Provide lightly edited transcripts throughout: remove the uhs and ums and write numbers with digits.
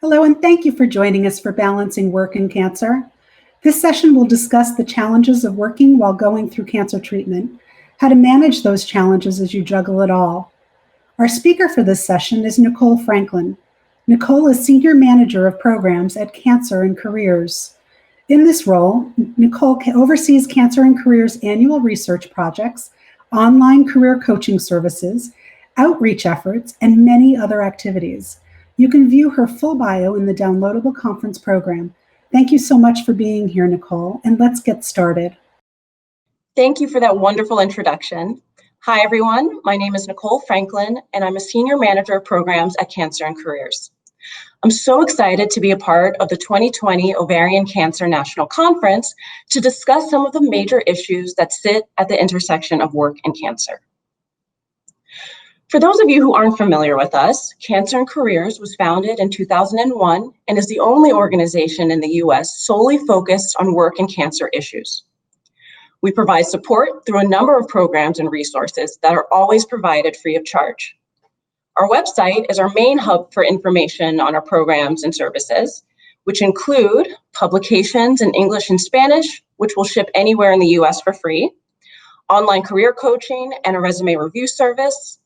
Hello, and thank you for joining us for Balancing Work and Cancer. This session will discuss the challenges of working while going through cancer treatment, how to manage those challenges as you juggle it all. Our speaker for this session is Nicole Franklin. Nicole is Senior Manager of Programs at Cancer and Careers. In this role, Nicole oversees Cancer and Careers annual research projects, online career coaching services, outreach efforts, and many other activities. You can view her full bio in the downloadable conference program. Thank you so much for being here, Nicole, and let's get started. Thank you for that wonderful introduction. Hi, everyone. My name is Nicole Franklin, and I'm a Senior Manager of Programs at Cancer and Careers. I'm so excited to be a part of the 2020 Ovarian Cancer National Conference to discuss some of the major issues that sit at the intersection of work and cancer. For those of you who aren't familiar with us, Cancer and Careers was founded in 2001 and is the only organization in the US solely focused on work and cancer issues. We provide support through a number of programs and resources that are always provided free of charge. Our website is our main hub for information on our programs and services, which include publications in English and Spanish, which will ship anywhere in the US for free, online career coaching and a resume review service,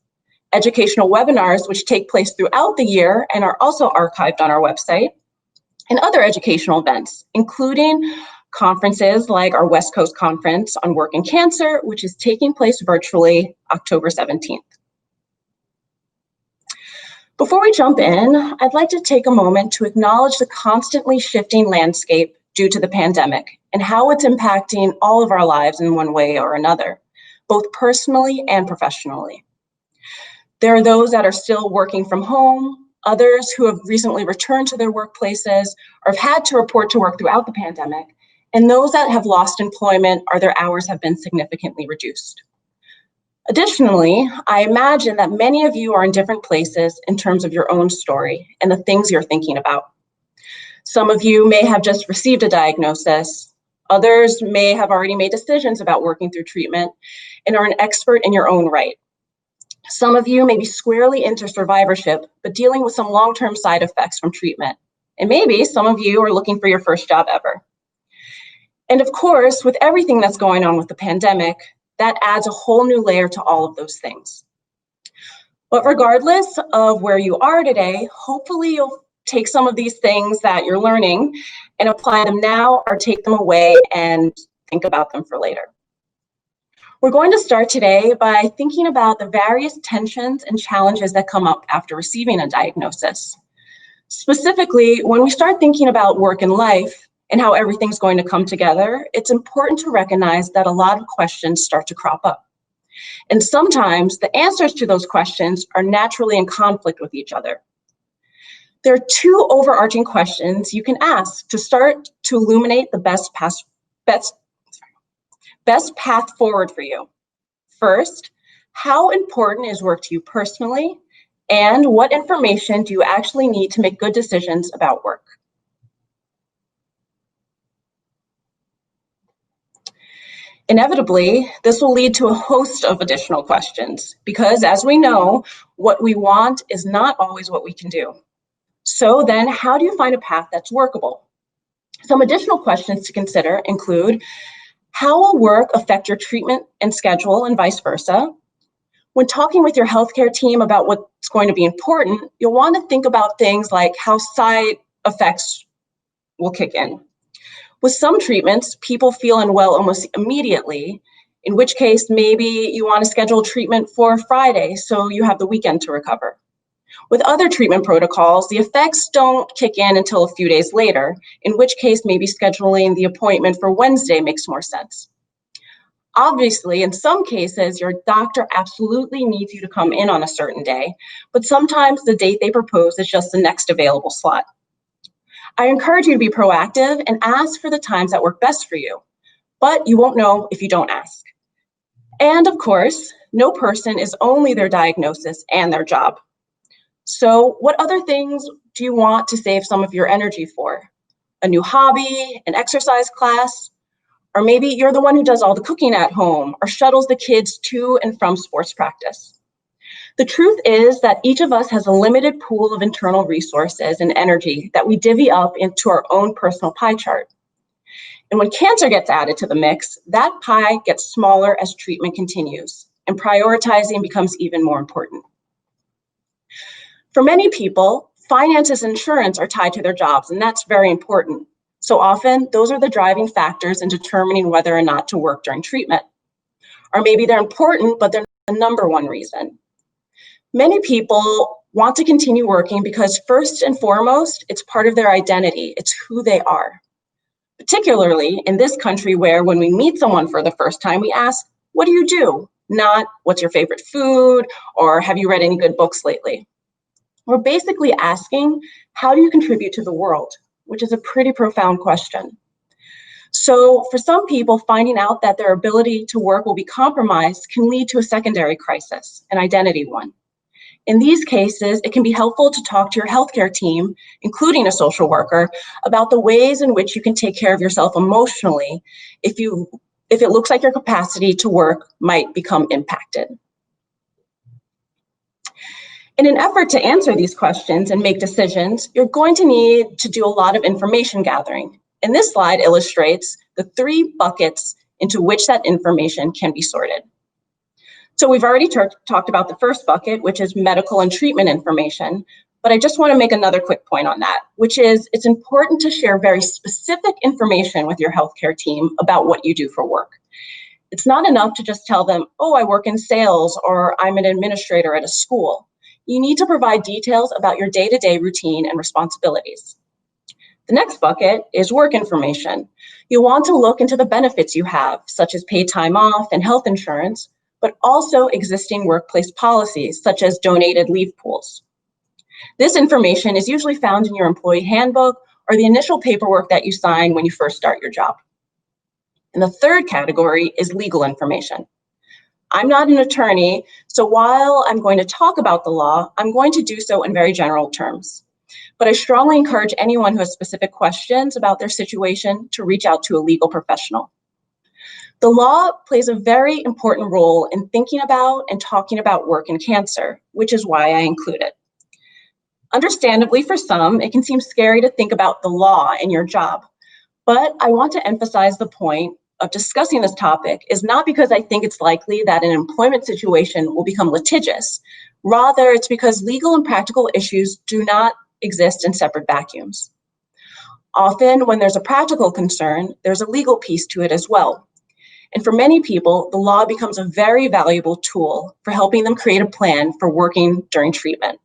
educational webinars which take place throughout the year and are also archived on our website, and other educational events, including conferences like our West Coast Conference on Work and Cancer, which is taking place virtually October 17th. Before we jump in, I'd like to take a moment to acknowledge the constantly shifting landscape due to the pandemic and how it's impacting all of our lives in one way or another, both personally and professionally. There are those that are still working from home, others who have recently returned to their workplaces or have had to report to work throughout the pandemic, and those that have lost employment or their hours have been significantly reduced. Additionally, I imagine that many of you are in different places in terms of your own story and the things you're thinking about. Some of you may have just received a diagnosis. Others may have already made decisions about working through treatment and are an expert in your own right. Some of you may be squarely into survivorship, but dealing with some long-term side effects from treatment. And maybe some of you are looking for your first job ever. And of course, with everything that's going on with the pandemic, that adds a whole new layer to all of those things. But regardless of where you are today, hopefully you'll take some of these things that you're learning and apply them now or take them away and think about them for later. We're going to start today by thinking about the various tensions and challenges that come up after receiving a diagnosis. Specifically, when we start thinking about work and life and how everything's going to come together, it's important to recognize that a lot of questions start to crop up. And sometimes the answers to those questions are naturally in conflict with each other. There are two overarching questions you can ask to start to illuminate the best path forward for you. First, how important is work to you personally? And what information do you actually need to make good decisions about work? Inevitably, this will lead to a host of additional questions because, as we know, what we want is not always what we can do. So then, how do you find a path that's workable? Some additional questions to consider include, how will work affect your treatment and schedule and vice versa? When talking with your healthcare team about what's going to be important, you'll want to think about things like how side effects will kick in. With some treatments, people feel unwell almost immediately, in which case maybe you want to schedule treatment for Friday so you have the weekend to recover. With other treatment protocols, the effects don't kick in until a few days later, in which case maybe scheduling the appointment for Wednesday makes more sense. Obviously, in some cases, your doctor absolutely needs you to come in on a certain day, but sometimes the date they propose is just the next available slot. I encourage you to be proactive and ask for the times that work best for you, but you won't know if you don't ask. And of course, no person is only their diagnosis and their job. So what other things do you want to save some of your energy for? A new hobby, an exercise class, or maybe you're the one who does all the cooking at home or shuttles the kids to and from sports practice. The truth is that each of us has a limited pool of internal resources and energy that we divvy up into our own personal pie chart. And when cancer gets added to the mix, that pie gets smaller as treatment continues, and prioritizing becomes even more important. For many people, finances and insurance are tied to their jobs, and that's very important. So often, those are the driving factors in determining whether or not to work during treatment. Or maybe they're important, but they're not the number one reason. Many people want to continue working because first and foremost, it's part of their identity. It's who they are. Particularly in this country where when we meet someone for the first time, we ask, what do you do? Not what's your favorite food or have you read any good books lately? We're basically asking, how do you contribute to the world? Which is a pretty profound question. So for some people, finding out that their ability to work will be compromised can lead to a secondary crisis, an identity one. In these cases, it can be helpful to talk to your healthcare team, including a social worker, about the ways in which you can take care of yourself emotionally if it looks like your capacity to work might become impacted. In an effort to answer these questions and make decisions, you're going to need to do a lot of information gathering. And this slide illustrates the 3 buckets into which that information can be sorted. So we've already talked about the first bucket, which is medical and treatment information, but I just want to make another quick point on that, which is it's important to share very specific information with your healthcare team about what you do for work. It's not enough to just tell them, oh, I work in sales or I'm an administrator at a school. You need to provide details about your day-to-day routine and responsibilities. The next bucket is work information. You'll want to look into the benefits you have, such as paid time off and health insurance, but also existing workplace policies, such as donated leave pools. This information is usually found in your employee handbook or the initial paperwork that you sign when you first start your job. And the third category is legal information. I'm not an attorney, so while I'm going to talk about the law, I'm going to do so in very general terms. But I strongly encourage anyone who has specific questions about their situation to reach out to a legal professional. The law plays a very important role in thinking about and talking about work and cancer, which is why I include it. Understandably, for some, it can seem scary to think about the law in your job, but I want to emphasize the point of discussing this topic is not because I think it's likely that an employment situation will become litigious. Rather, it's because legal and practical issues do not exist in separate vacuums. Often, when there's a practical concern, there's a legal piece to it as well. And for many people, the law becomes a very valuable tool for helping them create a plan for working during treatment.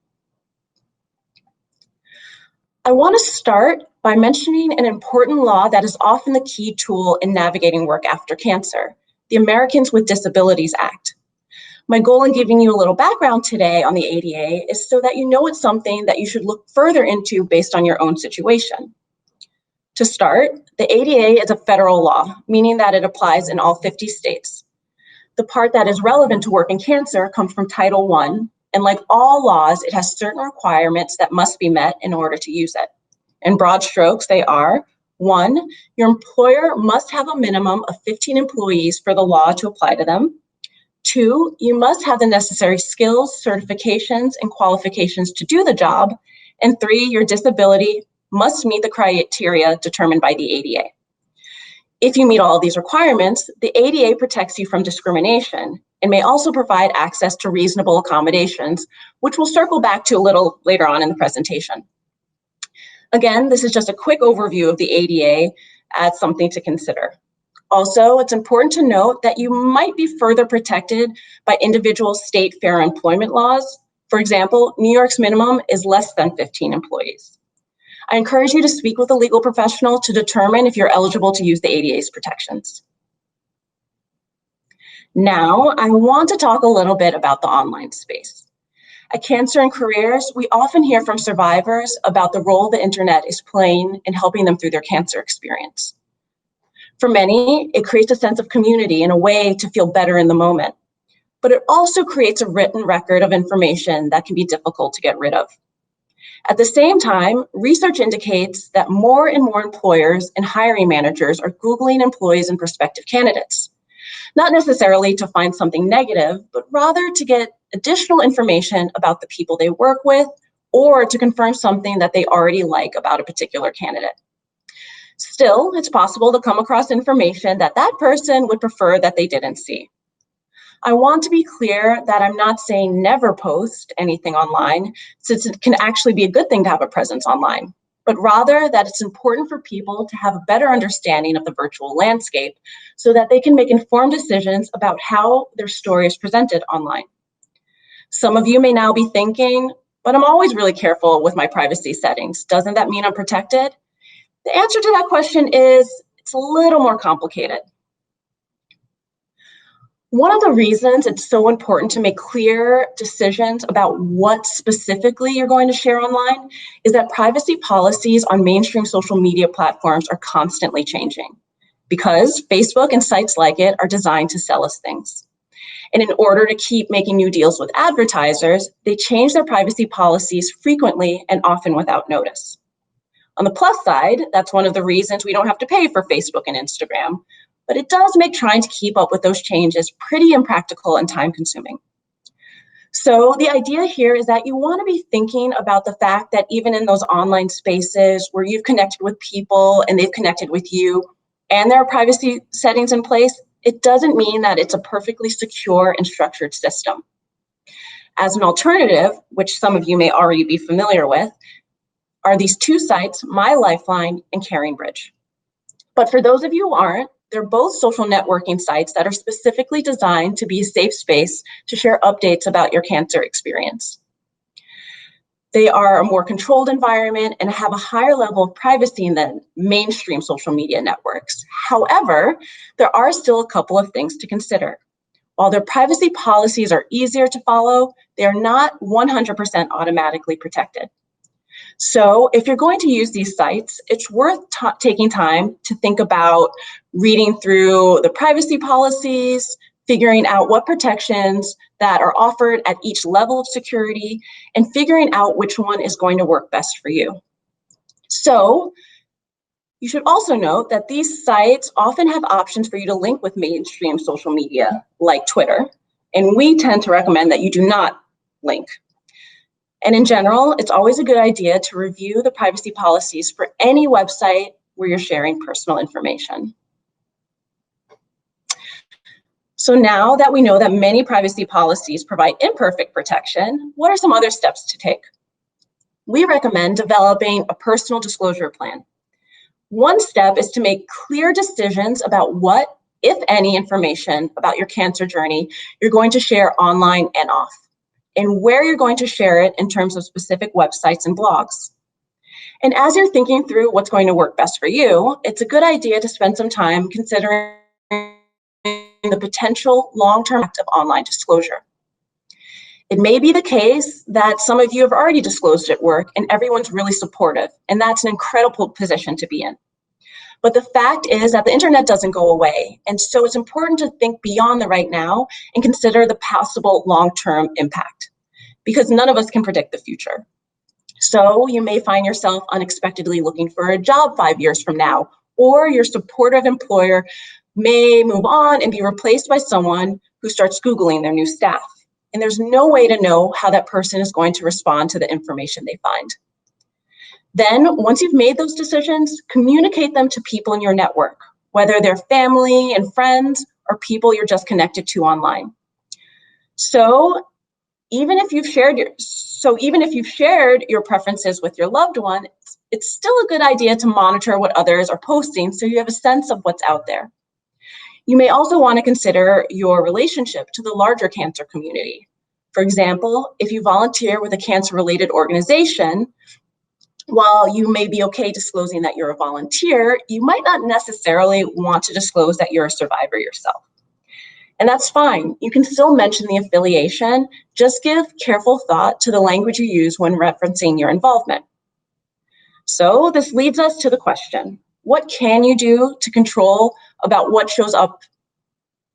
I want to start by mentioning an important law that is often the key tool in navigating work after cancer, the Americans with Disabilities Act. My goal in giving you a little background today on the ADA is so that you know it's something that you should look further into based on your own situation. To start, the ADA is a federal law, meaning that it applies in all 50 states. The part that is relevant to work and cancer comes from Title I, and like all laws, it has certain requirements that must be met in order to use it. In broad strokes, they are: 1, your employer must have a minimum of 15 employees for the law to apply to them. 2, you must have the necessary skills, certifications, and qualifications to do the job. And 3, your disability must meet the criteria determined by the ADA. If you meet all of these requirements, the ADA protects you from discrimination and may also provide access to reasonable accommodations, which we'll circle back to a little later on in the presentation. Again, this is just a quick overview of the ADA as something to consider. Also, it's important to note that you might be further protected by individual state fair employment laws. For example, New York's minimum is less than 15 employees. I encourage you to speak with a legal professional to determine if you're eligible to use the ADA's protections. Now, I want to talk a little bit about the online space. At Cancer and Careers, we often hear from survivors about the role the internet is playing in helping them through their cancer experience. For many, it creates a sense of community and a way to feel better in the moment. But it also creates a written record of information that can be difficult to get rid of. At the same time, research indicates that more and more employers and hiring managers are Googling employees and prospective candidates, not necessarily to find something negative, but rather to get additional information about the people they work with or to confirm something that they already like about a particular candidate. Still, it's possible to come across information that that person would prefer that they didn't see. I want to be clear that I'm not saying never post anything online, since it can actually be a good thing to have a presence online, but rather that it's important for people to have a better understanding of the virtual landscape so that they can make informed decisions about how their story is presented online. Some of you may now be thinking, but I'm always really careful with my privacy settings. Doesn't that mean I'm protected? The answer to that question is it's a little more complicated. One of the reasons it's so important to make clear decisions about what specifically you're going to share online is that privacy policies on mainstream social media platforms are constantly changing because Facebook and sites like it are designed to sell us things. And in order to keep making new deals with advertisers, they change their privacy policies frequently and often without notice. On the plus side, that's one of the reasons we don't have to pay for Facebook and Instagram, but it does make trying to keep up with those changes pretty impractical and time-consuming. So the idea here is that you want to be thinking about the fact that even in those online spaces where you've connected with people and they've connected with you and there are privacy settings in place, it doesn't mean that it's a perfectly secure and structured system. As an alternative, which some of you may already be familiar with, are these two sites, My Lifeline and CaringBridge. But for those of you who aren't, they're both social networking sites that are specifically designed to be a safe space to share updates about your cancer experience. They are a more controlled environment and have a higher level of privacy than mainstream social media networks. However, there are still a couple of things to consider. While their privacy policies are easier to follow, they are not 100% automatically protected. So if you're going to use these sites, it's worth taking time to think about reading through the privacy policies, figuring out what protections that are offered at each level of security, and figuring out which one is going to work best for you. So you should also note that these sites often have options for you to link with mainstream social media like Twitter, and we tend to recommend that you do not link. And in general, it's always a good idea to review the privacy policies for any website where you're sharing personal information. So now that we know that many privacy policies provide imperfect protection, what are some other steps to take? We recommend developing a personal disclosure plan. One step is to make clear decisions about what, if any, information about your cancer journey you're going to share online and off, and where you're going to share it in terms of specific websites and blogs. And as you're thinking through what's going to work best for you, it's a good idea to spend some time considering the potential long-term effect of online disclosure. It may be the case that some of you have already disclosed at work and everyone's really supportive, and that's an incredible position to be in. But the fact is that the internet doesn't go away, and so it's important to think beyond the right now and consider the possible long-term impact, because none of us can predict the future. So you may find yourself unexpectedly looking for a job 5 years from now, or your supportive employer may move on and be replaced by someone who starts Googling their new staff. And there's no way to know how that person is going to respond to the information they find. Then, once you've made those decisions, communicate them to people in your network, whether they're family and friends or people you're just connected to online. So even if you've shared your preferences with your loved one, it's still a good idea to monitor what others are posting so you have a sense of what's out there. You may also want to consider your relationship to the larger cancer community. For example, if you volunteer with a cancer-related organization, while you may be okay disclosing that you're a volunteer, you might not necessarily want to disclose that you're a survivor yourself. And that's fine. You can still mention the affiliation. Just give careful thought to the language you use when referencing your involvement. So this leads us to the question, what can you do to control about what shows up?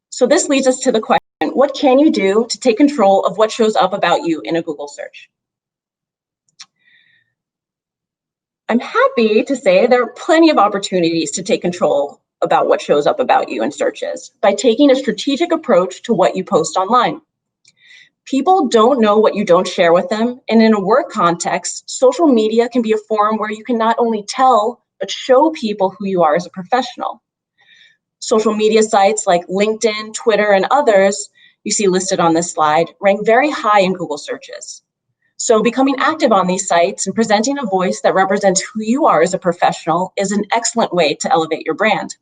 So this leads us to the question, what can you do to take control of what shows up about you in a Google search? I'm happy to say there are plenty of opportunities to take control about what shows up about you in searches by taking a strategic approach to what you post online. People don't know what you don't share with them, and in a work context, social media can be a forum where you can not only tell, but show people who you are as a professional. Social media sites like LinkedIn, Twitter, and others you see listed on this slide rank very high in Google searches. So becoming active on these sites and presenting a voice that represents who you are as a professional is an excellent way to elevate your brand.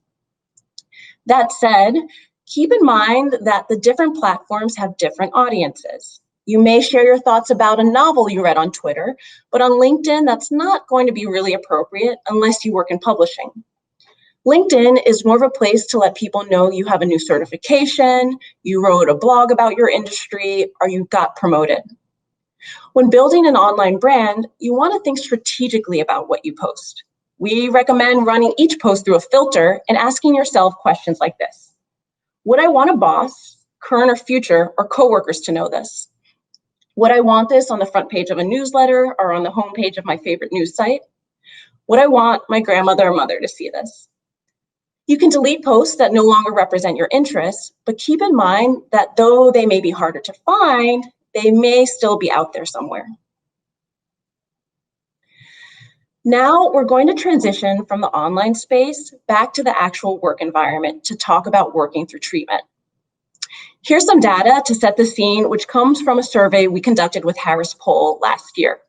That said, keep in mind that the different platforms have different audiences. You may share your thoughts about a novel you read on Twitter, but on LinkedIn, that's not going to be really appropriate unless you work in publishing. LinkedIn is more of a place to let people know you have a new certification, you wrote a blog about your industry, or you got promoted. When building an online brand, you want to think strategically about what you post. We recommend running each post through a filter and asking yourself questions like this. Would I want a boss, current or future, or coworkers to know this? Would I want this on the front page of a newsletter or on the homepage of my favorite news site? Would I want my grandmother or mother to see this? You can delete posts that no longer represent your interests, but keep in mind that though they may be harder to find, they may still be out there somewhere. Now we're going to transition from the online space back to the actual work environment to talk about working through treatment. Here's some data to set the scene, which comes from a survey we conducted with Harris Poll last year.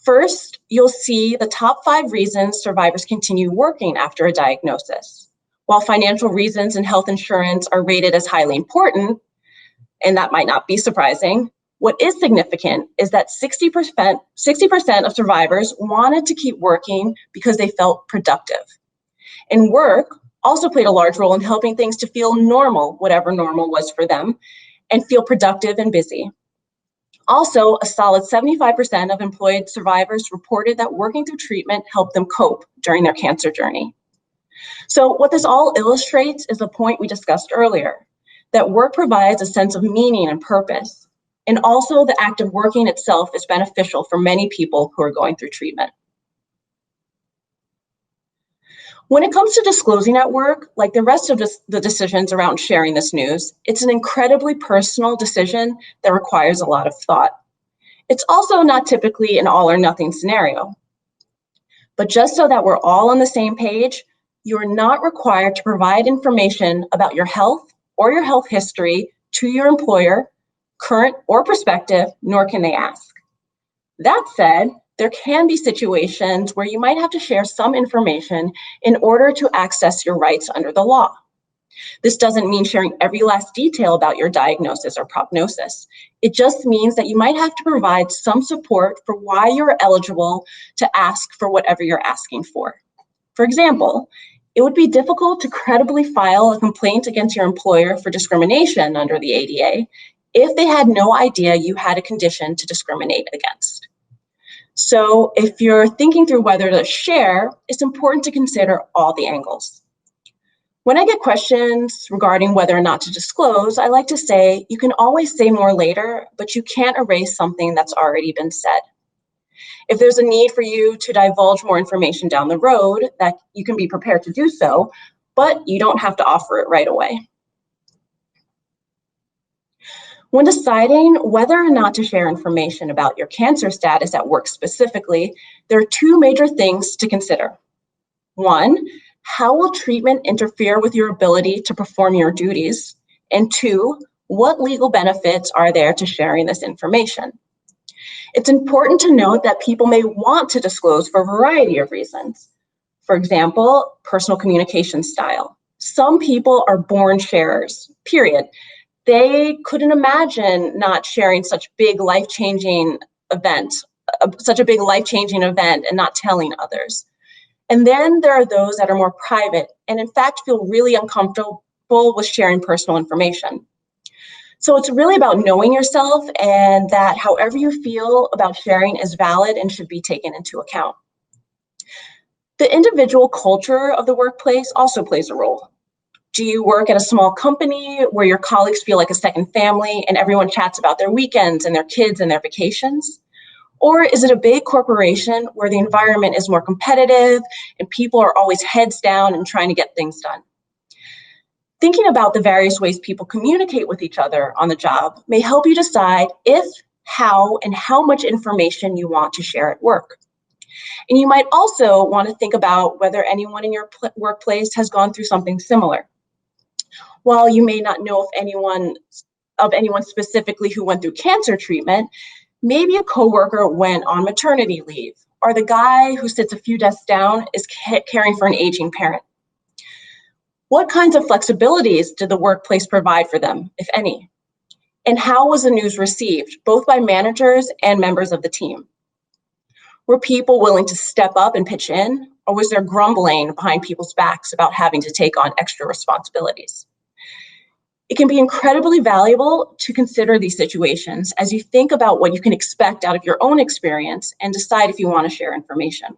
First, you'll see the top 5 reasons survivors continue working after a diagnosis. While financial reasons and health insurance are rated as highly important, and that might not be surprising, what is significant is that 60% of survivors wanted to keep working because they felt productive. And work also played a large role in helping things to feel normal, whatever normal was for them, and feel productive and busy. Also, a solid 75% of employed survivors reported that working through treatment helped them cope during their cancer journey. So what this all illustrates is the point we discussed earlier, that work provides a sense of meaning and purpose. And also the act of working itself is beneficial for many people who are going through treatment. When it comes to disclosing at work, like the rest of the decisions around sharing this news, it's an incredibly personal decision that requires a lot of thought. It's also not typically an all or nothing scenario. But just so that we're all on the same page, you're not required to provide information about your health or your health history to your employer, current or prospective, nor can they ask. That said, there can be situations where you might have to share some information in order to access your rights under the law. This doesn't mean sharing every last detail about your diagnosis or prognosis. It just means that you might have to provide some support for why you're eligible to ask for whatever you're asking for. For example, it would be difficult to credibly file a complaint against your employer for discrimination under the ADA if they had no idea you had a condition to discriminate against. So if you're thinking through whether to share, it's important to consider all the angles. When I get questions regarding whether or not to disclose, I like to say, you can always say more later, but you can't erase something that's already been said. If there's a need for you to divulge more information down the road, that you can be prepared to do so, but you don't have to offer it right away. When deciding whether or not to share information about your cancer status at work specifically, there are 2 major things to consider. 1, how will treatment interfere with your ability to perform your duties? And 2, what legal benefits are there to sharing this information? It's important to note that people may want to disclose for a variety of reasons. For example, personal communication style. Some people are born sharers, period. They couldn't imagine not sharing such a big life-changing event and not telling others. And then there are those that are more private and in fact feel really uncomfortable with sharing personal information. So it's really about knowing yourself and that however you feel about sharing is valid and should be taken into account. The individual culture of the workplace also plays a role. Do you work at a small company where your colleagues feel like a second family and everyone chats about their weekends and their kids and their vacations? Or is it a big corporation where the environment is more competitive and people are always heads down and trying to get things done? Thinking about the various ways people communicate with each other on the job may help you decide if, how, and how much information you want to share at work. And you might also want to think about whether anyone in your workplace has gone through something similar. While you may not know of anyone specifically who went through cancer treatment, maybe a coworker went on maternity leave, or the guy who sits a few desks down is caring for an aging parent. What kinds of flexibilities did the workplace provide for them, if any? And how was the news received, both by managers and members of the team? Were people willing to step up and pitch in, or was there grumbling behind people's backs about having to take on extra responsibilities? It can be incredibly valuable to consider these situations as you think about what you can expect out of your own experience and decide if you want to share information.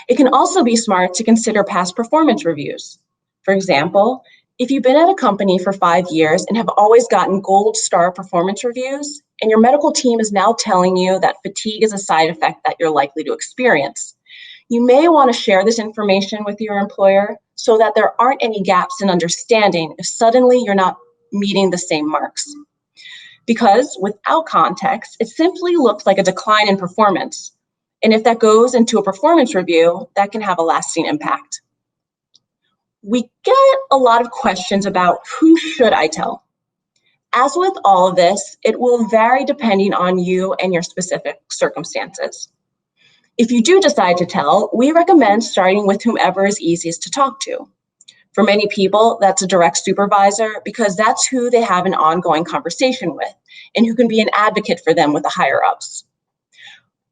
It can also be smart to consider past performance reviews. For example, if you've been at a company for 5 years and have always gotten gold star performance reviews, and your medical team is now telling you that fatigue is a side effect that you're likely to experience, you may want to share this information with your employer so that there aren't any gaps in understanding if suddenly you're not meeting the same marks. Because without context, it simply looks like a decline in performance. And if that goes into a performance review, that can have a lasting impact. We get a lot of questions about who should I tell? As with all of this, it will vary depending on you and your specific circumstances. If you do decide to tell, we recommend starting with whomever is easiest to talk to. For many people, that's a direct supervisor because that's who they have an ongoing conversation with and who can be an advocate for them with the higher ups.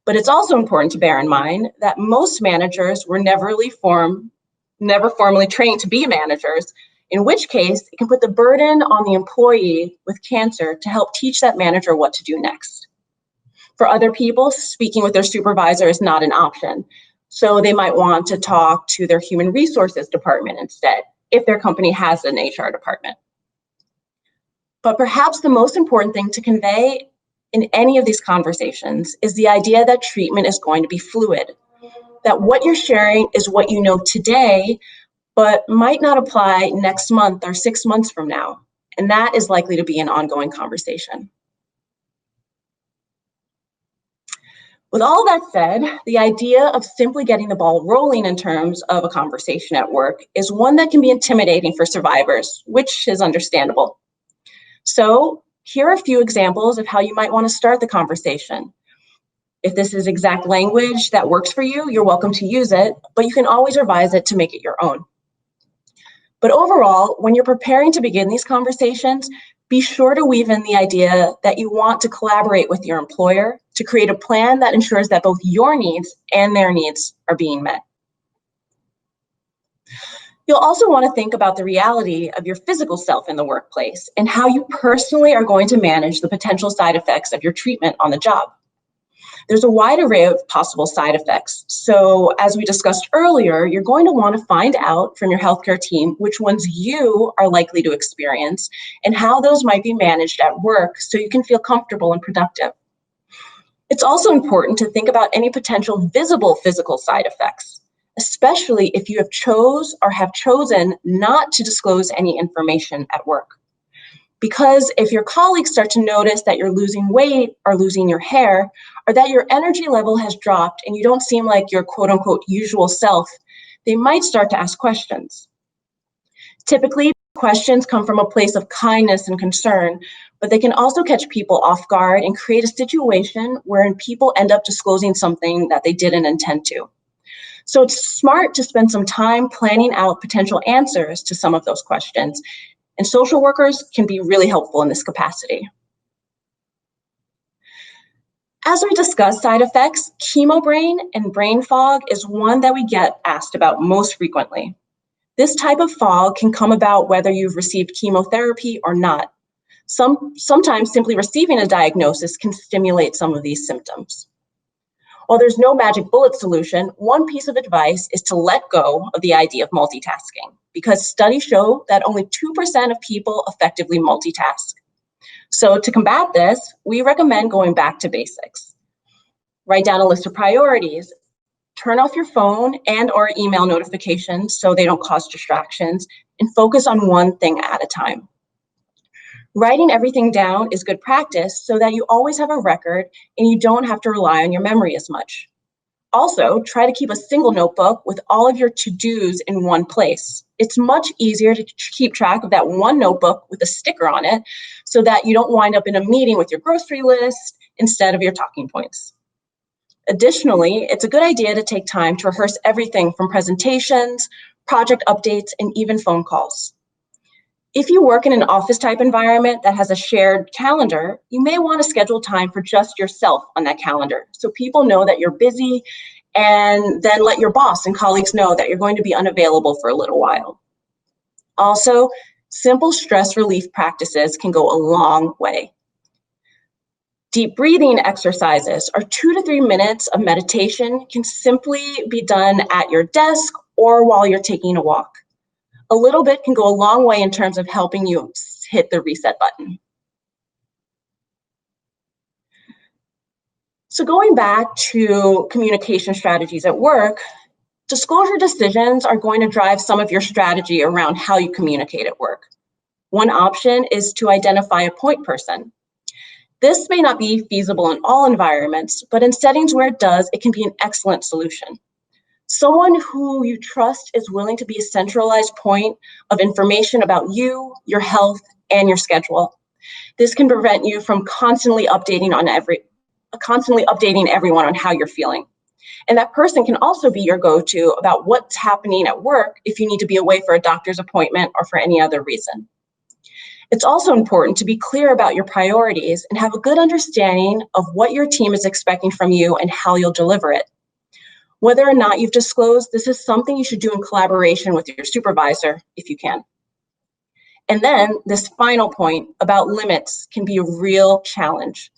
But it's also important to bear in mind that most managers were never formally trained to be managers, in which case it can put the burden on the employee with cancer to help teach that manager what to do next. For other people, speaking with their supervisor is not an option. So they might want to talk to their human resources department instead, if their company has an HR department. But perhaps the most important thing to convey in any of these conversations is the idea that treatment is going to be fluid, that what you're sharing is what you know today, but might not apply next month or 6 months from now. And that is likely to be an ongoing conversation. With all that said, the idea of simply getting the ball rolling in terms of a conversation at work is one that can be intimidating for survivors, which is understandable. So here are a few examples of how you might want to start the conversation. If this is exact language that works for you, you're welcome to use it, but you can always revise it to make it your own. But overall, when you're preparing to begin these conversations, be sure to weave in the idea that you want to collaborate with your employer to create a plan that ensures that both your needs and their needs are being met. You'll also want to think about the reality of your physical self in the workplace and how you personally are going to manage the potential side effects of your treatment on the job. There's a wide array of possible side effects. So as we discussed earlier, you're going to want to find out from your healthcare team which ones you are likely to experience and how those might be managed at work so you can feel comfortable and productive. It's also important to think about any potential visible physical side effects, especially if you have chosen not to disclose any information at work. Because if your colleagues start to notice that you're losing weight or losing your hair, or that your energy level has dropped and you don't seem like your quote unquote usual self, they might start to ask questions. Typically, questions come from a place of kindness and concern, but they can also catch people off guard and create a situation wherein people end up disclosing something that they didn't intend to. So it's smart to spend some time planning out potential answers to some of those questions. And social workers can be really helpful in this capacity. As we discuss side effects, chemo brain and brain fog is one that we get asked about most frequently. This type of fog can come about whether you've received chemotherapy or not. Sometimes simply receiving a diagnosis can stimulate some of these symptoms. While there's no magic bullet solution, one piece of advice is to let go of the idea of multitasking, because studies show that only 2% of people effectively multitask. So to combat this, we recommend going back to basics. Write down a list of priorities, turn off your phone and or email notifications so they don't cause distractions, and focus on one thing at a time. Writing everything down is good practice so that you always have a record and you don't have to rely on your memory as much. Also, try to keep a single notebook with all of your to-dos in one place. It's much easier to keep track of that one notebook with a sticker on it so that you don't wind up in a meeting with your grocery list instead of your talking points. Additionally, it's a good idea to take time to rehearse everything from presentations, project updates, and even phone calls. If you work in an office type environment that has a shared calendar, you may want to schedule time for just yourself on that calendar so people know that you're busy, and then let your boss and colleagues know that you're going to be unavailable for a little while. Also, simple stress relief practices can go a long way. Deep breathing exercises or 2 to 3 minutes of meditation can simply be done at your desk or while you're taking a walk. A little bit can go a long way in terms of helping you hit the reset button. So going back to communication strategies at work, disclosure decisions are going to drive some of your strategy around how you communicate at work. One option is to identify a point person. This may not be feasible in all environments, but in settings where it does, it can be an excellent solution. Someone who you trust is willing to be a centralized point of information about you, your health, and your schedule. This can prevent you from constantly updating everyone on how you're feeling. And that person can also be your go-to about what's happening at work if you need to be away for a doctor's appointment or for any other reason. It's also important to be clear about your priorities and have a good understanding of what your team is expecting from you and how you'll deliver it. Whether or not you've disclosed, this is something you should do in collaboration with your supervisor if you can. And then this final point about limits can be a real challenge.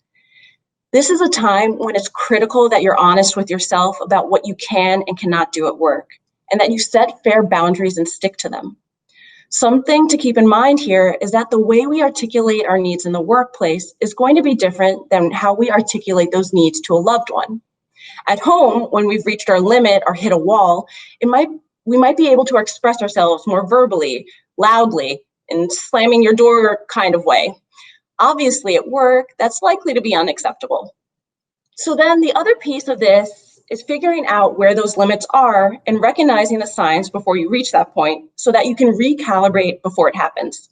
This is a time when it's critical that you're honest with yourself about what you can and cannot do at work, and that you set fair boundaries and stick to them. Something to keep in mind here is that the way we articulate our needs in the workplace is going to be different than how we articulate those needs to a loved one. At home, when we've reached our limit or hit a wall, we might be able to express ourselves more verbally, loudly, in slamming your door kind of way. Obviously, at work, that's likely to be unacceptable. So then the other piece of this is figuring out where those limits are and recognizing the signs before you reach that point so that you can recalibrate before it happens.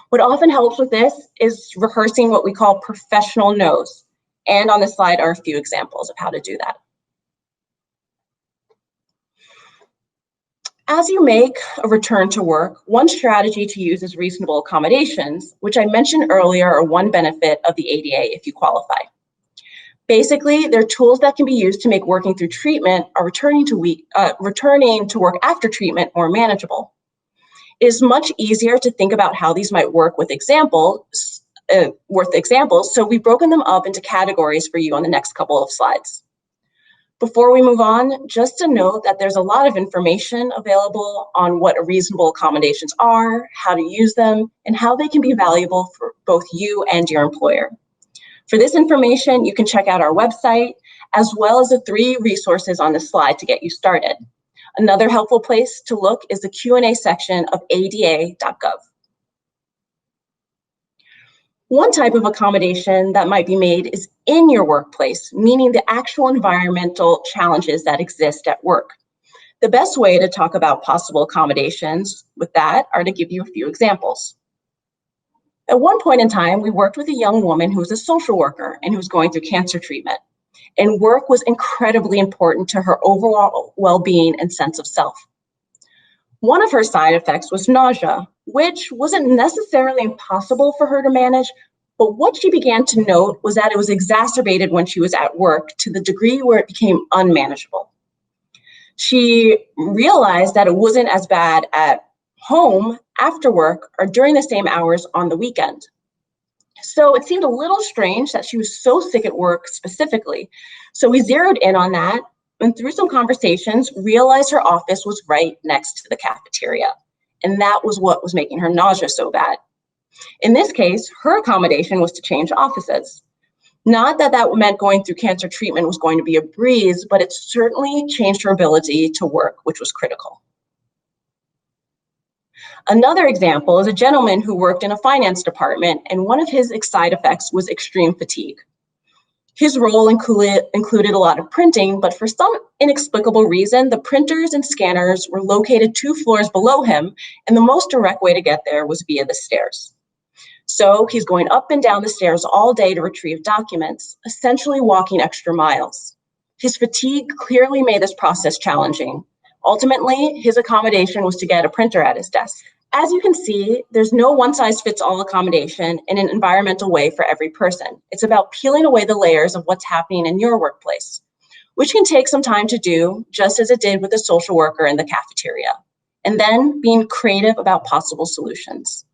What often helps with this is rehearsing what we call professional no's. And on this slide are a few examples of how to do that. As you make a return to work, one strategy to use is reasonable accommodations, which I mentioned earlier are one benefit of the ADA if you qualify. Basically, they're tools that can be used to make working through treatment or returning to work after treatment more manageable. It is much easier to think about how these might work with examples, so we've broken them up into categories for you on the next couple of slides. Before we move on, just to note that there's a lot of information available on what reasonable accommodations are, how to use them, and how they can be valuable for both you and your employer. For this information, you can check out our website, as well as the 3 resources on the slide to get you started. Another helpful place to look is the Q&A section of ada.gov. One type of accommodation that might be made is in your workplace, meaning the actual environmental challenges that exist at work. The best way to talk about possible accommodations with that are to give you a few examples. At one point in time, we worked with a young woman who was a social worker and who was going through cancer treatment. And work was incredibly important to her overall well-being and sense of self. One of her side effects was nausea, which wasn't necessarily impossible for her to manage, but what she began to note was that it was exacerbated when she was at work to the degree where it became unmanageable. She realized that it wasn't as bad at home, after work, or during the same hours on the weekend. So it seemed a little strange that she was so sick at work specifically. So we zeroed in on that, and through some conversations, realized her office was right next to the cafeteria. And that was what was making her nausea so bad. In this case, her accommodation was to change offices. Not that that meant going through cancer treatment was going to be a breeze, but it certainly changed her ability to work, which was critical. Another example is a gentleman who worked in a finance department, and one of his side effects was extreme fatigue. His role included a lot of printing, but for some inexplicable reason, the printers and scanners were located 2 floors below him, and the most direct way to get there was via the stairs. So he's going up and down the stairs all day to retrieve documents, essentially walking extra miles. His fatigue clearly made this process challenging. Ultimately, his accommodation was to get a printer at his desk. As you can see, there's no one-size-fits-all accommodation in an environmental way for every person. It's about peeling away the layers of what's happening in your workplace, which can take some time to do, just as it did with the social worker in the cafeteria, and then being creative about possible solutions.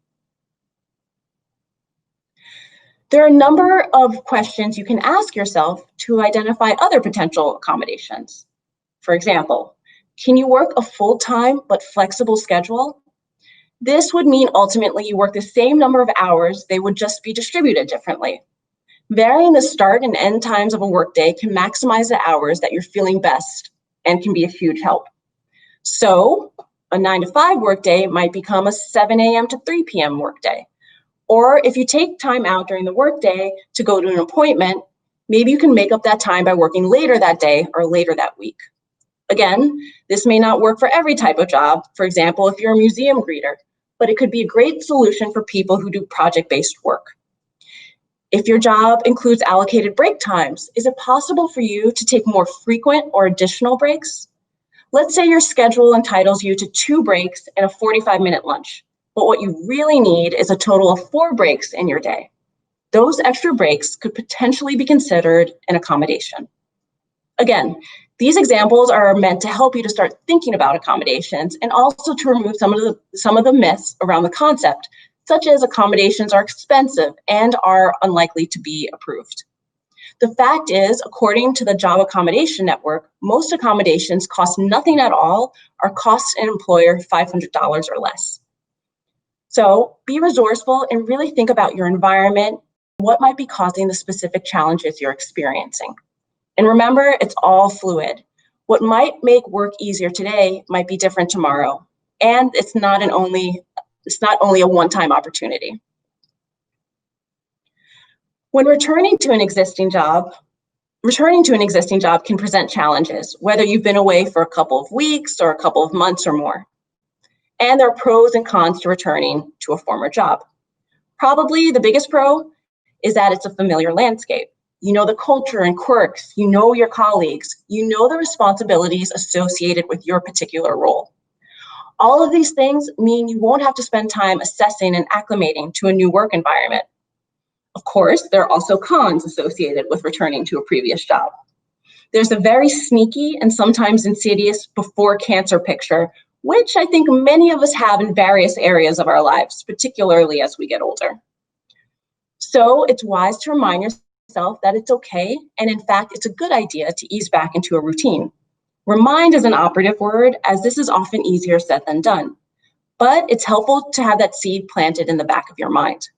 There are a number of questions you can ask yourself to identify other potential accommodations. For example, can you work a full-time but flexible schedule? This would mean ultimately you work the same number of hours, they would just be distributed differently. Varying the start and end times of a workday can maximize the hours that you're feeling best and can be a huge help. So a 9-to-5 workday might become a 7 a.m. to 3 p.m. workday. Or if you take time out during the workday to go to an appointment, maybe you can make up that time by working later that day or later that week. Again, this may not work for every type of job. For example, if you're a museum greeter, but it could be a great solution for people who do project-based work. If your job includes allocated break times, is it possible for you to take more frequent or additional breaks? Let's say your schedule entitles you to 2 breaks and a 45-minute lunch, but what you really need is a total of 4 breaks in your day. Those extra breaks could potentially be considered an accommodation. Again, these examples are meant to help you to start thinking about accommodations and also to remove some of the myths around the concept, such as accommodations are expensive and are unlikely to be approved. The fact is, according to the Job Accommodation Network, most accommodations cost nothing at all or cost an employer $500 or less. So be resourceful and really think about your environment, what might be causing the specific challenges you're experiencing. And remember, it's all fluid. What might make work easier today might be different tomorrow. And it's not only a one-time opportunity. When returning to an existing job can present challenges, whether you've been away for a couple of weeks or a couple of months or more. And there are pros and cons to returning to a former job. Probably the biggest pro is that it's a familiar landscape. You know the culture and quirks, you know your colleagues, you know the responsibilities associated with your particular role. All of these things mean you won't have to spend time assessing and acclimating to a new work environment. Of course, there are also cons associated with returning to a previous job. There's a very sneaky and sometimes insidious before cancer picture, which I think many of us have in various areas of our lives, particularly as we get older. So it's wise to remind yourself that it's okay, and in fact, it's a good idea to ease back into a routine. Remind is an operative word, as this is often easier said than done, but it's helpful to have that seed planted in the back of your mind.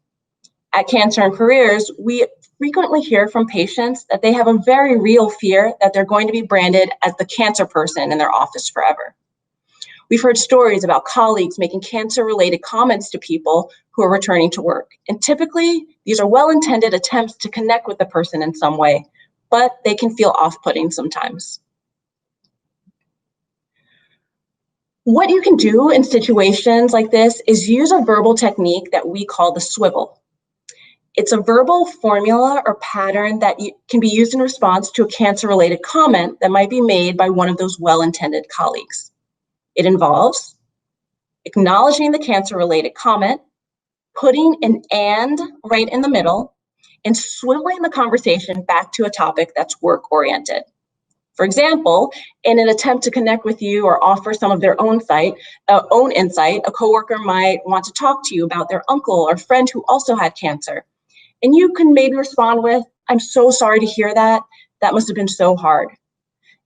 At Cancer and Careers, we frequently hear from patients that they have a very real fear that they're going to be branded as the cancer person in their office forever. We've heard stories about colleagues making cancer-related comments to people who are returning to work. And typically, these are well-intended attempts to connect with the person in some way, but they can feel off-putting sometimes. What you can do in situations like this is use a verbal technique that we call the swivel. It's a verbal formula or pattern that can be used in response to a cancer-related comment that might be made by one of those well-intended colleagues. It involves acknowledging the cancer-related comment, putting an "and" right in the middle, and swiveling the conversation back to a topic that's work-oriented. For example, in an attempt to connect with you or offer some of their own insight, a coworker might want to talk to you about their uncle or friend who also had cancer. And you can maybe respond with, "I'm so sorry to hear that. That must have been so hard.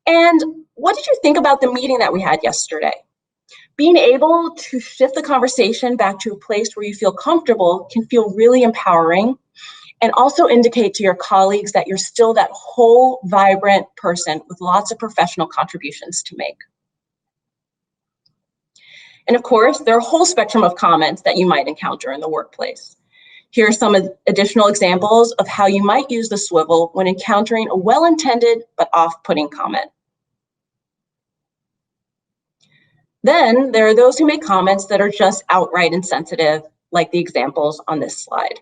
And what did you think about the meeting that we had yesterday?" Being able to shift the conversation back to a place where you feel comfortable can feel really empowering and also indicate to your colleagues that you're still that whole, vibrant person with lots of professional contributions to make. And of course, there are a whole spectrum of comments that you might encounter in the workplace. Here are some additional examples of how you might use the swivel when encountering a well-intended but off-putting comment. Then there are those who make comments that are just outright insensitive, like the examples on this slide.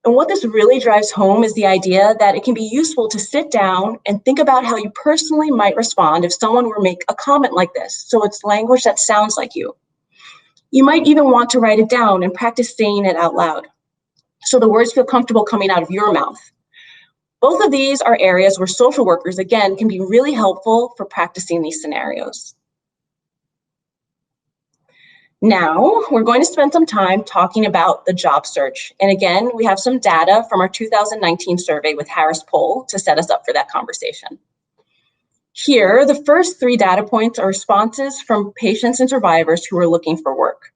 And what this really drives home is the idea that it can be useful to sit down and think about how you personally might respond if someone were to make a comment like this. So it's language that sounds like you. You might even want to write it down and practice saying it out loud, so the words feel comfortable coming out of your mouth. Both of these are areas where social workers, again, can be really helpful for practicing these scenarios. Now, we're going to spend some time talking about the job search. And again, we have some data from our 2019 survey with Harris Poll to set us up for that conversation. Here, the first 3 data points are responses from patients and survivors who are looking for work.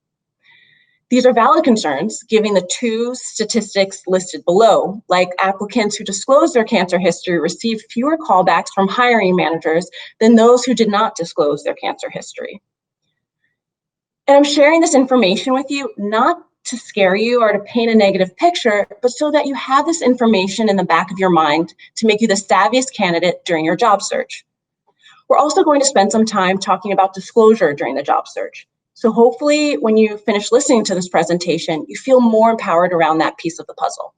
These are valid concerns, given the 2 statistics listed below, like applicants who disclose their cancer history received fewer callbacks from hiring managers than those who did not disclose their cancer history. And I'm sharing this information with you not to scare you or to paint a negative picture, but so that you have this information in the back of your mind to make you the savviest candidate during your job search. We're also going to spend some time talking about disclosure during the job search. So hopefully when you finish listening to this presentation, you feel more empowered around that piece of the puzzle.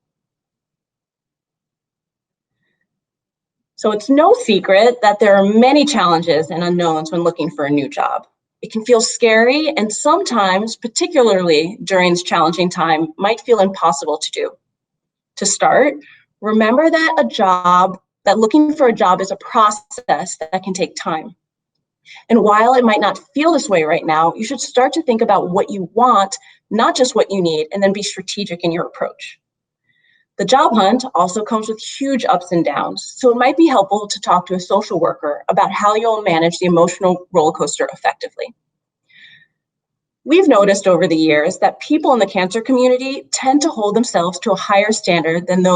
So it's no secret that there are many challenges and unknowns when looking for a new job. It can feel scary, and sometimes, particularly during this challenging time, might feel impossible to do. To start, remember that looking for a job is a process that can take time. And while it might not feel this way right now, you should start to think about what you want, not just what you need, and then be strategic in your approach. The job hunt also comes with huge ups and downs, so it might be helpful to talk to a social worker about how you'll manage the emotional roller coaster effectively. We've noticed over the years that people in the cancer community tend to hold themselves to a higher standard than the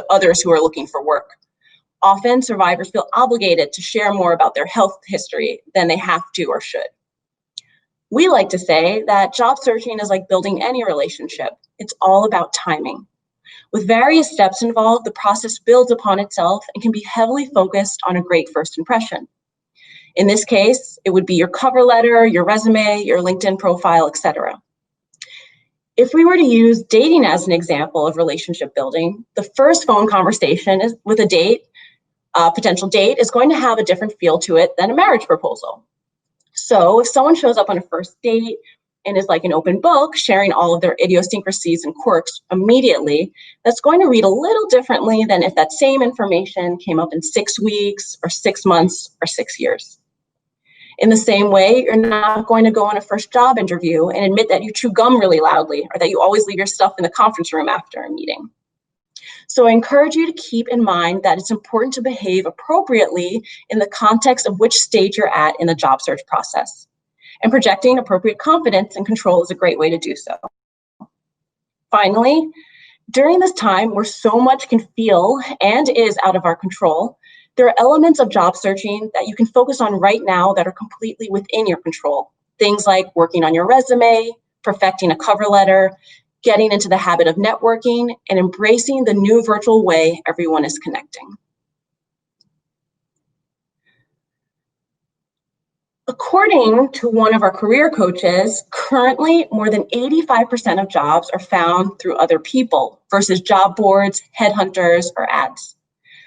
others who are looking for work. Often, survivors feel obligated to share more about their health history than they have to or should. We like to say that job searching is like building any relationship. It's all about timing. With various steps involved, the process builds upon itself and can be heavily focused on a great first impression. In this case, it would be your cover letter, your resume, your LinkedIn profile, etc. If we were to use dating as an example of relationship building, the first phone conversation with a potential date is going to have a different feel to it than a marriage proposal. So if someone shows up on a first date and is like an open book, sharing all of their idiosyncrasies and quirks immediately, that's going to read a little differently than if that same information came up in 6 weeks or 6 months or 6 years. In the same way, you're not going to go on a first job interview and admit that you chew gum really loudly or that you always leave your stuff in the conference room after a meeting. So I encourage you to keep in mind that it's important to behave appropriately in the context of which stage you're at in the job search process. And projecting appropriate confidence and control is a great way to do so. Finally, during this time where so much can feel and is out of our control, there are elements of job searching that you can focus on right now that are completely within your control. Things like working on your resume, perfecting a cover letter, getting into the habit of networking, and embracing the new virtual way everyone is connecting. According to one of our career coaches, currently more than 85% of jobs are found through other people versus job boards, headhunters, or ads.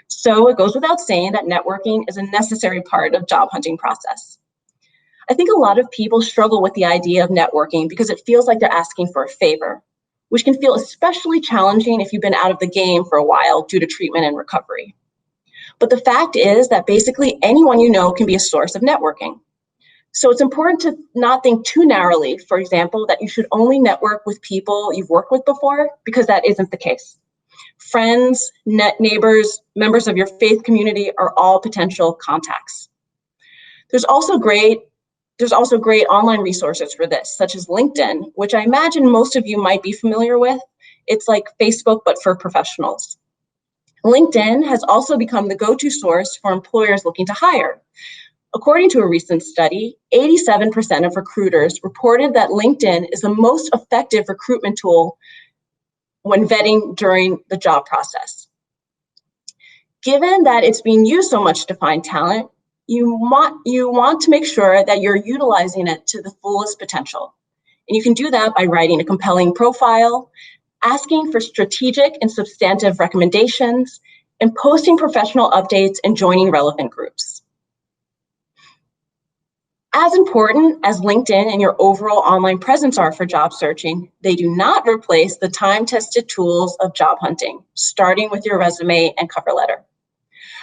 So it goes without saying that networking is a necessary part of job hunting process. I think a lot of people struggle with the idea of networking because it feels like they're asking for a favor, which can feel especially challenging if you've been out of the game for a while due to treatment and recovery. But the fact is that basically anyone you know can be a source of networking. So it's important to not think too narrowly, for example, that you should only network with people you've worked with before, because that isn't the case. Friends, neighbors, members of your faith community are all potential contacts. There's also great online resources for this, such as LinkedIn, which I imagine most of you might be familiar with. It's like Facebook, but for professionals. LinkedIn has also become the go-to source for employers looking to hire. According to a recent study, 87% of recruiters reported that LinkedIn is the most effective recruitment tool when vetting during the job process. Given that it's being used so much to find talent, you want to make sure that you're utilizing it to the fullest potential. And you can do that by writing a compelling profile, asking for strategic and substantive recommendations, and posting professional updates and joining relevant groups. As important as LinkedIn and your overall online presence are for job searching, they do not replace the time-tested tools of job hunting, starting with your resume and cover letter.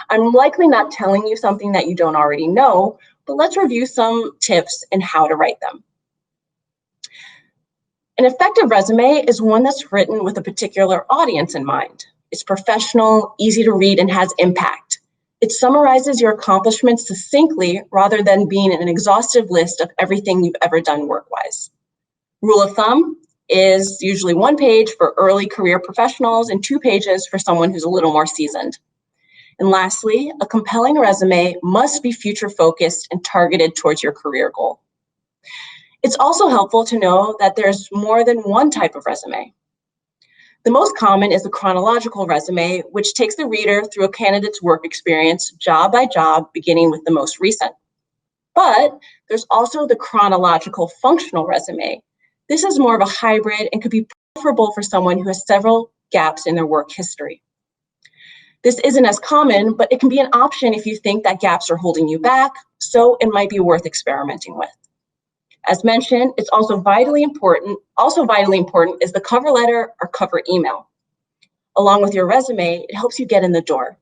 I'm likely not telling you something that you don't already know, but let's review some tips and how to write them. An effective resume is one that's written with a particular audience in mind. It's professional, easy to read, and has impact. It summarizes your accomplishments succinctly rather than being an exhaustive list of everything you've ever done work-wise. Rule of thumb is usually 1 page for early career professionals and 2 pages for someone who's a little more seasoned. And lastly, a compelling resume must be future-focused and targeted towards your career goal. It's also helpful to know that there's more than one type of resume. The most common is the chronological resume, which takes the reader through a candidate's work experience, job by job, beginning with the most recent. But there's also the chronological functional resume. This is more of a hybrid and could be preferable for someone who has several gaps in their work history. This isn't as common, but it can be an option if you think that gaps are holding you back, so it might be worth experimenting with. As mentioned, it's also vitally important is the cover letter or cover email. Along with your resume, it helps you get in the door.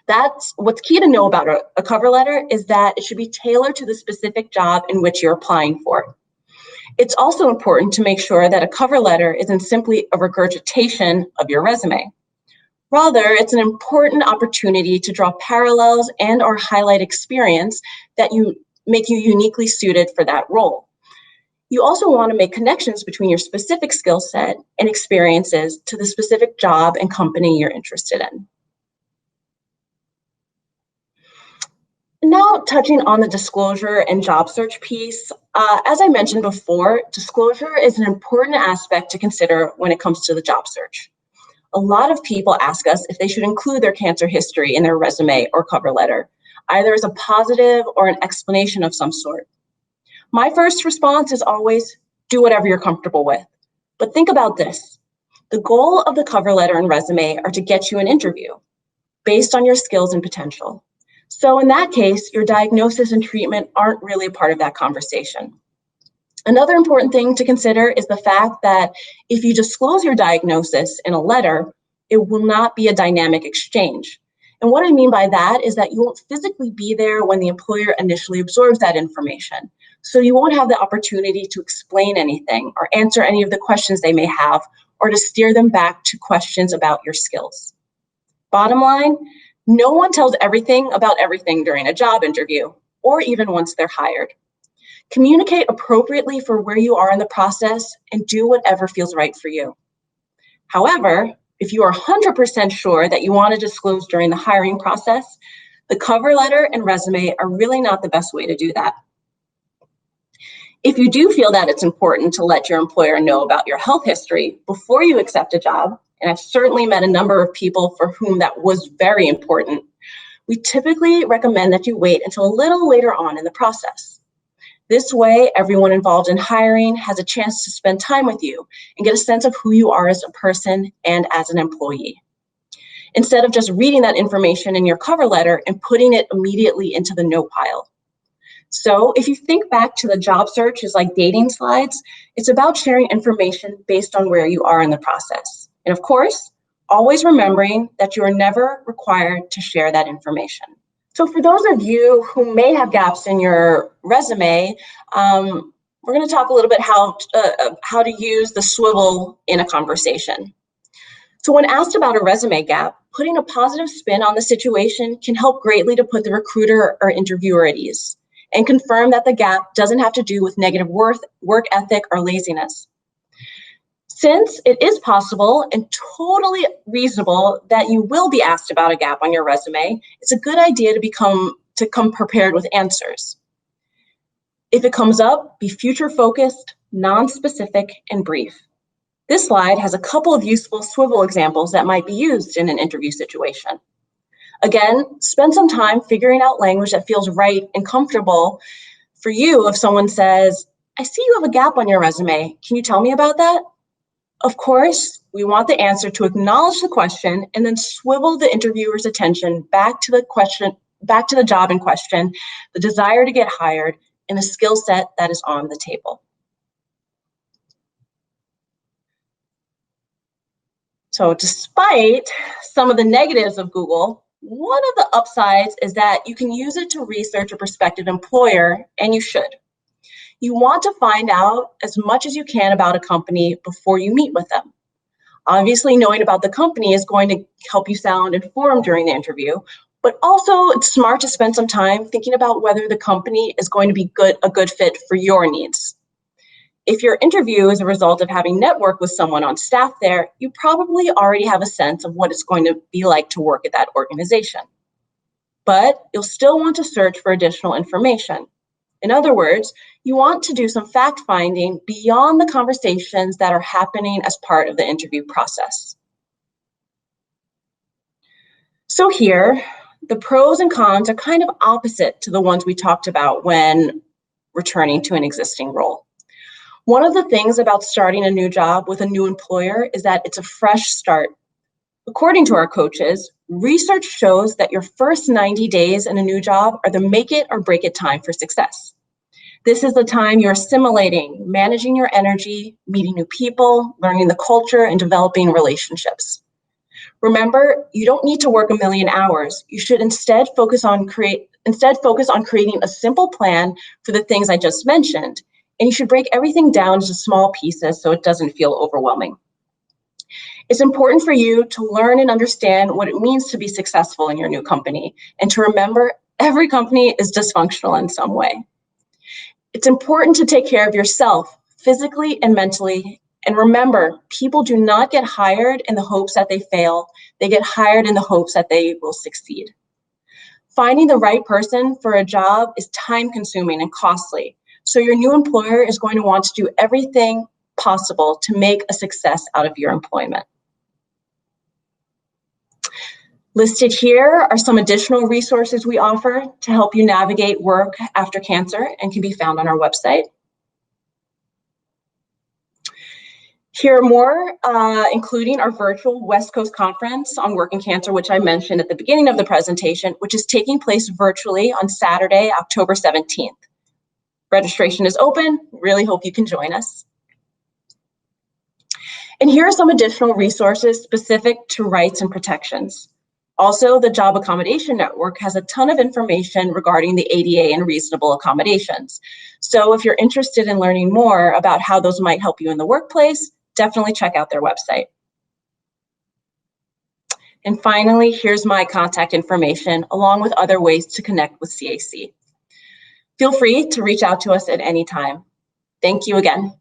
That's what's key to know about a cover letter is that it should be tailored to the specific job in which you're applying for. It's also important to make sure that a cover letter isn't simply a regurgitation of your resume. Rather, it's an important opportunity to draw parallels and or highlight experience that make you uniquely suited for that role. You also want to make connections between your specific skill set and experiences to the specific job and company you're interested in. Now, touching on the disclosure and job search piece, as I mentioned before, disclosure is an important aspect to consider when it comes to the job search. A lot of people ask us if they should include their cancer history in their resume or cover letter, either as a positive or an explanation of some sort. My first response is always, do whatever you're comfortable with. But think about this. The goal of the cover letter and resume are to get you an interview based on your skills and potential. So in that case, your diagnosis and treatment aren't really a part of that conversation. Another important thing to consider is the fact that if you disclose your diagnosis in a letter, it will not be a dynamic exchange. And what I mean by that is that you won't physically be there when the employer initially absorbs that information. So you won't have the opportunity to explain anything or answer any of the questions they may have or to steer them back to questions about your skills. Bottom line, no one tells everything about everything during a job interview or even once they're hired. Communicate appropriately for where you are in the process and do whatever feels right for you. However, if you are 100% sure that you want to disclose during the hiring process, the cover letter and resume are really not the best way to do that. If you do feel that it's important to let your employer know about your health history before you accept a job, and I've certainly met a number of people for whom that was very important, we typically recommend that you wait until a little later on in the process. This way, everyone involved in hiring has a chance to spend time with you and get a sense of who you are as a person and as an employee. Instead of just reading that information in your cover letter and putting it immediately into the note pile. So if you think back to the job search as like dating slides, it's about sharing information based on where you are in the process. And of course, always remembering that you are never required to share that information. So for those of you who may have gaps in your resume, we're going to talk a little bit how to use the swivel in a conversation. So when asked about a resume gap, putting a positive spin on the situation can help greatly to put the recruiter or interviewer at ease and confirm that the gap doesn't have to do with negative work ethic or laziness. Since it is possible and totally reasonable that you will be asked about a gap on your resume, it's a good idea to become to come prepared with answers. If it comes up, be future-focused, non-specific, and brief. This slide has a couple of useful swivel examples that might be used in an interview situation. Again, spend some time figuring out language that feels right and comfortable for you. If someone says, "I see you have a gap on your resume. Can you tell me about that?" Of course, we want the answer to acknowledge the question and then swivel the interviewer's attention back to the job in question, the desire to get hired, and the skill set that is on the table. So despite some of the negatives of Google, one of the upsides is that you can use it to research a prospective employer, and you should. You want to find out as much as you can about a company before you meet with them. Obviously, knowing about the company is going to help you sound informed during the interview, but also it's smart to spend some time thinking about whether the company is going to be a good fit for your needs. If your interview is a result of having networked with someone on staff there, you probably already have a sense of what it's going to be like to work at that organization. But you'll still want to search for additional information. In other words, you want to do some fact-finding beyond the conversations that are happening as part of the interview process. So here, the pros and cons are kind of opposite to the ones we talked about when returning to an existing role. One of the things about starting a new job with a new employer is that it's a fresh start. According to our coaches, research shows that your first 90 days in a new job are the make it or break it time for success. This is the time you're assimilating, managing your energy, meeting new people, learning the culture, and developing relationships. Remember, you don't need to work a million hours. You should instead focus on creating a simple plan for the things I just mentioned. And you should break everything down into small pieces so it doesn't feel overwhelming. It's important for you to learn and understand what it means to be successful in your new company, and to remember every company is dysfunctional in some way. It's important to take care of yourself physically and mentally. And remember, people do not get hired in the hopes that they fail. They get hired in the hopes that they will succeed. Finding the right person for a job is time-consuming and costly. So your new employer is going to want to do everything possible to make a success out of your employment. Listed here are some additional resources we offer to help you navigate work after cancer and can be found on our website. Here are more, including our virtual West Coast Conference on Work and Cancer, which I mentioned at the beginning of the presentation, which is taking place virtually on Saturday, October 17th. Registration is open. Really hope you can join us. And here are some additional resources specific to rights and protections. Also, the Job Accommodation Network has a ton of information regarding the ADA and reasonable accommodations. So if you're interested in learning more about how those might help you in the workplace, definitely check out their website. And finally, here's my contact information along with other ways to connect with CAC. Feel free to reach out to us at any time. Thank you again.